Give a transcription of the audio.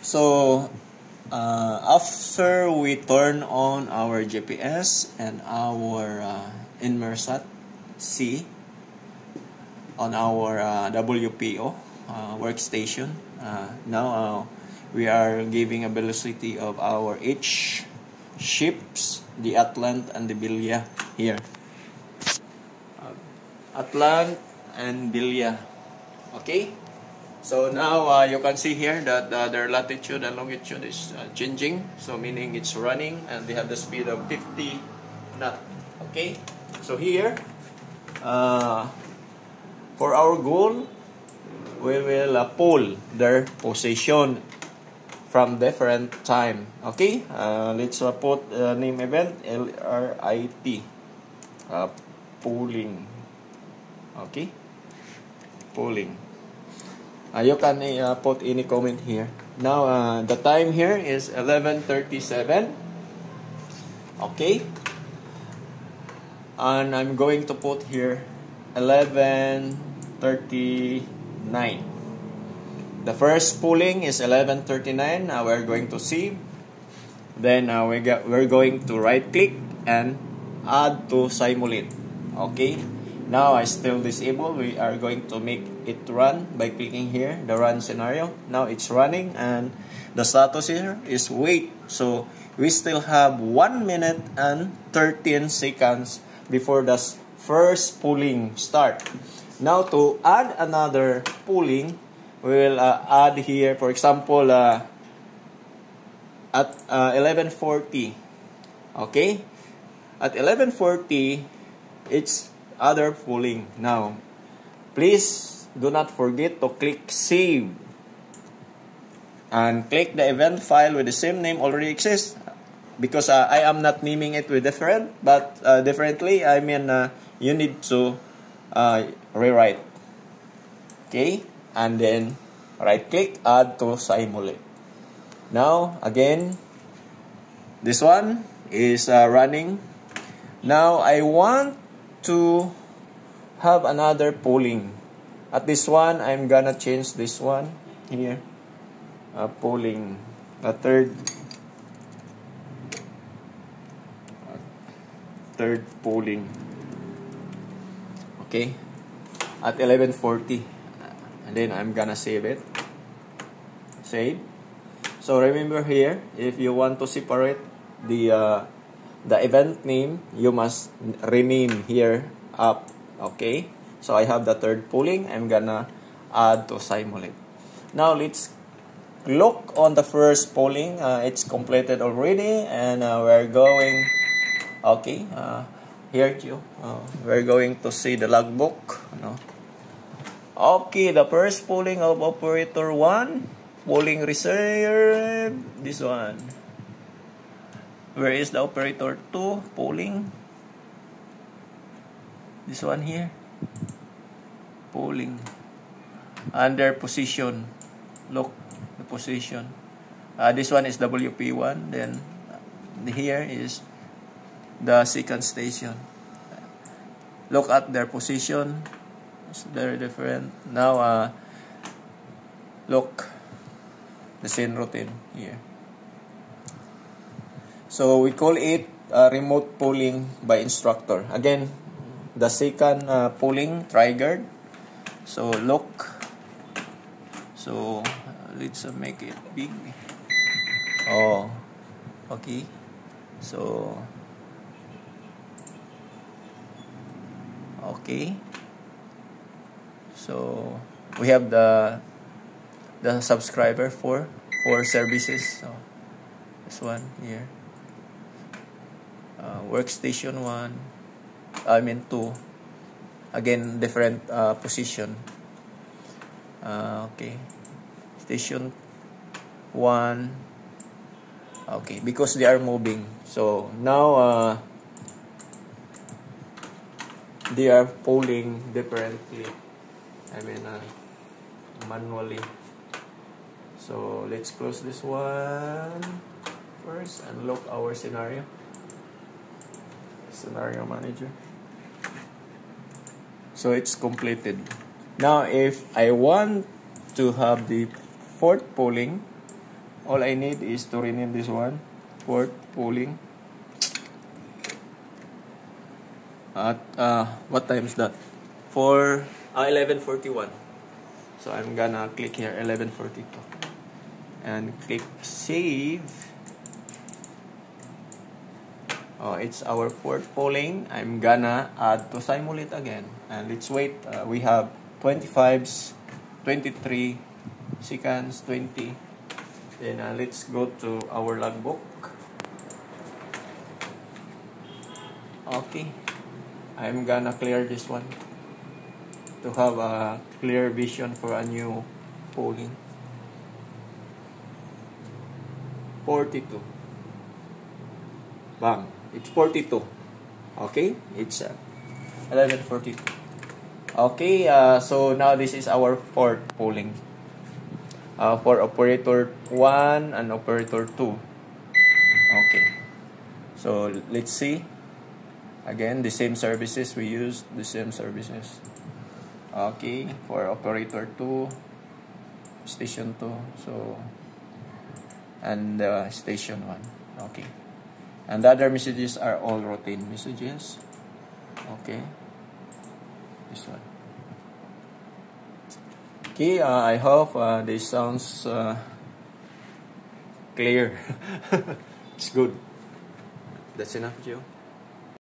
So after we turn on our GPS and our Inmarsat C on our WPO workstation, now we are giving a velocity of our each ships, the Atlant and the Bilya here. Atlant and Bilya. Okay? So now you can see here that their latitude and longitude is changing. So meaning it's running and they have the speed of 50 knot. Okay? So here, for our goal, we will pull their position from different time. Okay? Let's put name event LRIT. Pulling. Okay? Pulling. You can put any comment here. Now, the time here is 11:37. Okay? And I'm going to put here 11:39. The first pulling is 11:39. Now we're going to see. Then we're going to right click and add to simulate. Okay? Now I still disable. We are going to make it run by clicking here, the run scenario. Now it's running and the status here is wait. So we still have 1 minute and 13 seconds before the first pulling start. Now to add another pulling, we will add here, for example, at 11:40. Okay? At 11:40, it's other pulling. Now, please do not forget to click save and click the event file with the same name already exists, because I am not naming it with different, but differently. I mean, you need to rewrite. Okay, and then right click, add to simulate. Now again, this one is running. Now I want to have another polling. At this one, I'm gonna change this one here. Polling. The third polling. Okay. At 11:40. And then I'm gonna save it. Save. So remember here, if you want to separate the event name, you must rename here up. Okay, so I have the third polling. I'm gonna add to simulate. Now let's look on the first polling. It's completed already, and we're going. Okay, here you. We're going to see the logbook. Okay, the first polling of operator 1, polling reserve. This one. Where is the operator 2 polling? This one here. Polling. Under position. Look, the position. This one is WP1. Then here is the second station. Look at their position. It's very different. Now, look. The scene routine here. So we call it remote polling by instructor. Again, the second polling triggered. So look. So let's make it big. Oh, okay. So okay. So we have the subscriber for services. So this one here. Workstation 1, I mean 2, again different position. Okay, station 1. Okay, because they are moving. So now they are polling differently. I mean manually. So let's close this one first and look our scenario. Scenario manager. So it's completed. Now if I want to have the fourth polling, all I need is to rename this one port polling at what time is that? 11:41. So I'm gonna click here 11:42 and click save. Oh, it's our port polling. I'm gonna add to simulate again, and let's wait. We have 25s, 23 seconds, 20. Then let's go to our logbook. Okay, I'm gonna clear this one to have a clear vision for a new polling. 42. Bang. It's 42. Okay? It's 11:42. Okay, so now this is our fourth polling. For operator 1 and operator 2. Okay. So let's see. Again, the same services we used, the same services. Okay, for operator 2, station 2, so and station 1. Okay. And the other messages are all routine messages. Okay. This one. Okay, I hope this sounds clear. It's good. That's enough, Joe.